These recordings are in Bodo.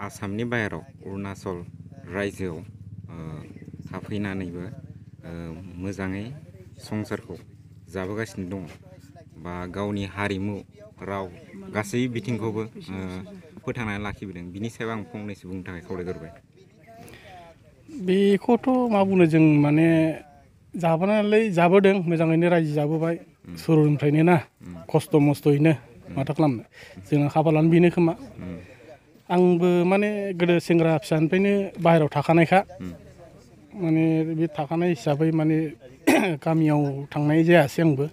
आसामनि बाहेराव अरुणाचल रायजोआव थाफैनानैबो मोजाङै संसारखौ जाबोगासिनो दङ बा गावनि हारिमु राव गासै बिथिंखौबो फोथांनानै लाखिबोदों। बिनि सायाव आं फंनैसो बुंनो थाखाय खावलायग्रोबाय। बेखौथ' मा बुंनो जों माने जाबोनायालाय जाबोदों मोजाङैनो रायजो जाबोबाय सुरुनिफ्रायनो ना खस्थ' मस्थ'यैनो माथो खालामनो जोंना खाफालानो बेनो खोमा। आंबो माने गोदो सेंग्रा फिसानिफ्रायनो बाहेरायाव थाखानायखा माने बे थाखानाय हिसाबै माने गामियाव थांनाय जायासै आंबो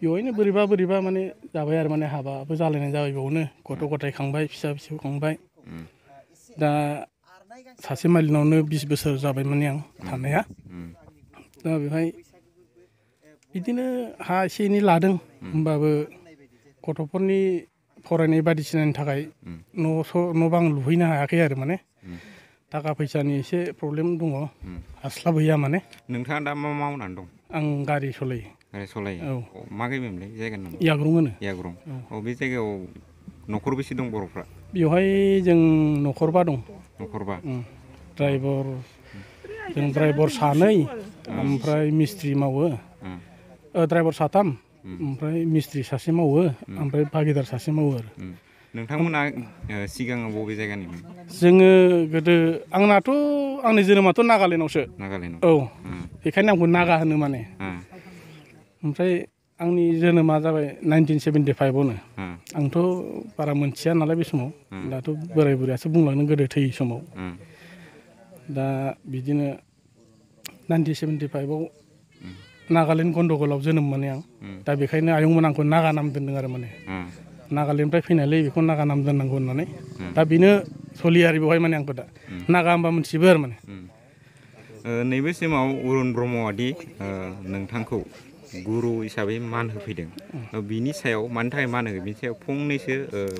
बेवहायनो बोरैबा माने जाबाय आरो माने हाबाबो जालायनाय जाबाय बेयावनो गथ' गथाय खांबाय फिसा फिसौ खांबाय। दा सासे मालिनावनो 20 बोसोर जाबाय माने आं थानाया। दा बेवहाय बिदिनो हा एसे एनै लादों होमबाबो गथ'फोरनि फरायनाय बायदिसिनानि थाखाय न' बां लुहैनो हायाखै आरो माने थाखा फैसानि एसे प्रब्लेम दङ हास्लाबहैया माने। नोंथाङा दा मा मावनानै दं? आं गारि सलायो। गारि सलायो? औ। मा गामिमोनलाय जायगानि नामा? याग्रं होनो। याग्रं। औ। बे जायगायाव न'खर बेसे दं बर'फ्रा? बेवहाय जों न'खरबा दं। न'खरबा? ड्राइभार सानै ओमफ्राय मिस्ट्रि मावो। ड्राइभार साथाम ओमफ्राय मिस्ट्रि सासे मावो ओमफ्राय भागिदार सासे मावो आरो। नोंथांमोना सिगाङाव बबे जायगानिमोन? जोङो गोदो आंनाथ' आंनि जोनोमाथ' नागालेण्डआवसो। नागालेण्डआव? औ। बेखायनो आंखौ नागा होनो माने। ओमफ्राय आंनि जोनोमा जाबाय 1975आवनो। आंथ' बारा मोनथिया नालाय बे समाव दाथ' बोराय बुरैयासो बुंलांनो गोदो थैयै समाव। दा बिदिनो 1975आव नागालेण्ड गन्दगलाव जोनोम माने आं। दा बेखायनो आयंमोना आंखौ नागा नाम दोनदों आरो माने। नागालेण्डनिफ्राय फैनायलै बेखौ नागा नाम दोननांगौ होननानै दा बेनो सोलियो आरो बेवहाय माने आंखौ दा नागा होनबा मोनथिजोबो आरो माने। नैबे समाव अरुन ब्रह्मआदि नोंथांखौ गुरु हिसाबै मान होफैदों बिनि सायाव मानि थाखाय मान होयो बिनि सायाव फंनैसो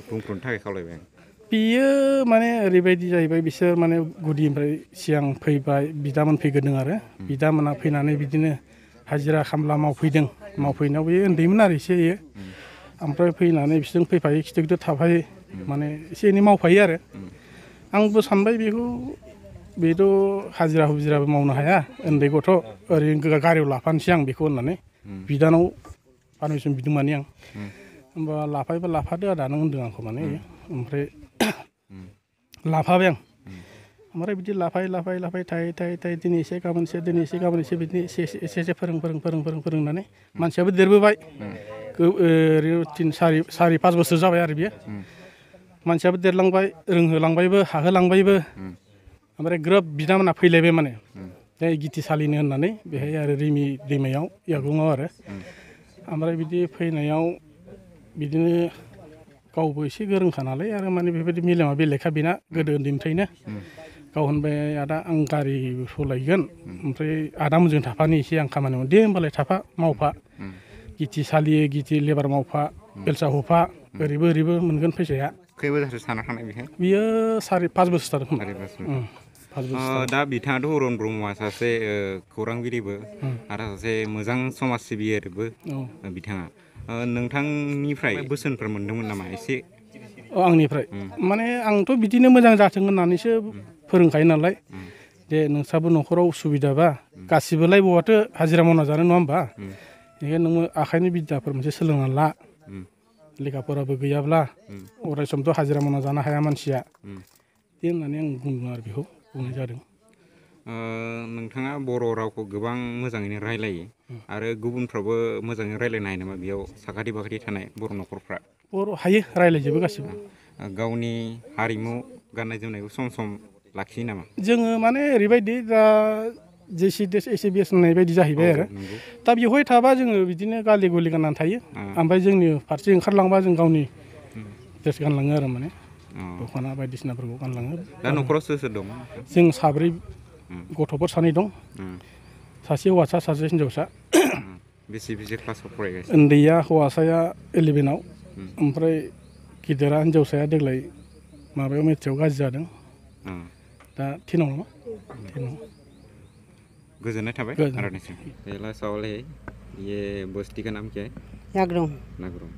बुंफ्रुनो थाखाय खावलायबाय आं। बियो माने ओरैबायदि जाहैबाय बिसोर माने गुदिनिफ्राय सिगां फैबाय बिदामोन फैग्रोदों आरो बिदामोना फैनानै बिदिनो हाजिरा खामला मावफैदों मावफैनायाव बे उन्दैमोन आरो एसे इयो ओमफ्राय फैनानै बिसोरजों फैफायो खिथु खिथु थाफायो माने एसे एनै मावफायो आरो आंबो सानबाय बेखौ बेथ' हाजिरा हुजिराबो मावनो हाया उन्दै गथ' ओरैनो गारियाव लाफानोसै आं बेखौ होननानै बिदानाव पारमिसन बिदों माने आं होमबा लाफायोबा लाफादो आदा नों होनदों आंखौ माने ओमफ्राय लाफाबाय आं ओमफ्राय बिदि लाफायै थायै दिनै एसे गाबोन एसे बिदिनो एसे फोरोंनानै मानसियाबो देरबोबाय ओरैनो 4-5 बोसोर जाबाय आरो बियो मानसियाबो देरलांबाय रोंहोलांबायबो हाहोलांबायबो ओमफ्राय ग्रोब बिदामोना फैलायबाय माने जाय गिथि सालिनो होननानै बेहाय आरो रिमि दैमायाव याग्रङाव आरो ओमफ्राय बिदि फैनायाव बिदिनो गावबो एसे गोरोंखा नालाय आरो माने बेबायदि मेलेमा बेलेगखा बेना गोदो उन्दैनिफ्रायनो गाव होनबाय आदा आं गारि सलायगोन ओमफ्राय आदामोनजों थाफानो एसे आं खामानि मावो दे होमबालाय थाफा मावफा गिथि सालियो गिथि लेबार मावफा बेलसा हफा ओरैबो मोनगोन फैसाया। खै बोसोरसो साना थानाय बेहाय? बियो 4-5 बोसोर जादों खोमा। 5 बोसोर। दा बिथाङाथ' अरुन ब्रह्मआ सासे खौरांगिरिबो आरो सासे मोजां समाज सिबियारिबो बिथाङा नोंथांनिफ्राय बोसोनफोर मोनदोंमोन नामा एसे? आंनिफ्राय माने आंथ' बिदिनो मोजां जाथों होननानैसो फोरोंखायो नालाय जे नोंस्राबो न'खराव उसुबिदाबा गासिबोलाय बहाथो हाजिरा मावना जानो नङा होमबा बेखायनो नोङो आखाइनि बिद्दाफोर मोनसे सोलोंना ला लेखाफोराबो गैयाब्ला अराय समथ' हाजिरा मावना जानो हाया मानसिया बिदि होननानै आं बुंदों आरो बेखौ बुंनाय जादों। नोंथाङा बर' रावखौ गोबां मोजाङैनो रायलायो आरो गुबुनफ्रावबो मोजाङै रायलायनो हायो नामा बेयाव साखाथि फाखाथि थानाय बर' न'खरफ्रा? बर' हायो रायलायजोबो गासिबो। गावनि हारिमु गाननाय जोमनायखौ सम लाखियो नामा? जोङो माने ओरैबायदि दा JC देश ACBS होननाय बायदि जाहैबाय आरो दा बेवहाय थाबा जोङो बिदिनो गालि गुलि गाननानै थायो ओमफ्राय जोंनि फारसे ओंखारलांबा जों गावनि ड्रेस गानलाङो आरो माने दख'ना बायदिसिनाफोरखौ गानलाङो। दा न'खराव सोर दं? जों 3 गथ'फोर 2 दं सासे हौवासा सासे हिनजावसा। बेसे क्लासाव फरायगासिनो? उन्दैया हौवासाया 11आव ओमफ्राय गिदिरा हिनजावसाया देग्लाय माबायाव मेट्रिकआव गाज्रि जादों दा 10आव नामा 10आव। गोजोननाय थाबाय आदानिसिम। पहला सवाल है ये बस्ती का नाम क्या है? याग्रं। नागरम।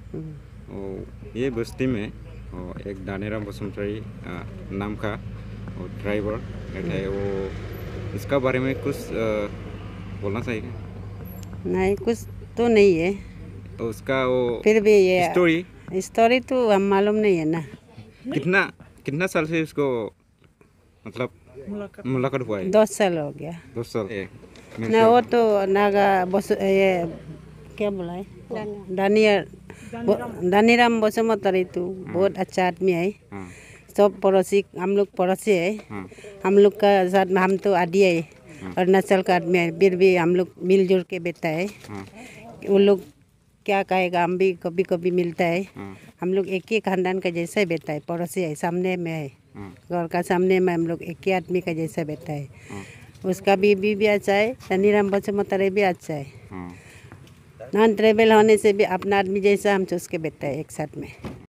ये बस्ती में एक दानिराम बसुमतारी नाम का वो ड्राइवर है वो, इसका बारे में कुछ बोलना चाहिए? नहीं, कुछ तो नहीं है, तो उसका वो फिर भी ये स्टोरी तो हम मालूम नहीं है ना। कितना साल से उसको मतलब मुलाकात हुआ है? 2 साल हो गया। 2 साल ना वो तो नागा बस ये क्या बोला है, दानीराम बसुमतारी तो बहुत अच्छा आदमी है। हाँ, सब पड़ोसी, हम लोग पड़ोसी है। हाँ, हम लोग का साथ में हम तो आदि है, अरुणाचल का आदमी है, फिर भी हम लोग मिलजुल के बैठा है। हाँ, वो लोग क्या कहेगा, हम भी कभी कभी मिलता है। हाँ, हम लोग एक ही खानदान का जैसा ही बैठा है, पड़ोसी है, सामने में है, हाँ, घर का सामने में हम लोग एक ही आदमी का जैसा बैठा है। हाँ, उसका बीबी भी अच्छा है, दानीराम बसुमतारी भी अच्छा है। हाँ। नॉन ट्रेवल होने से भी अपना आदमी जैसा हम सोच के बैठा है एक साथ में।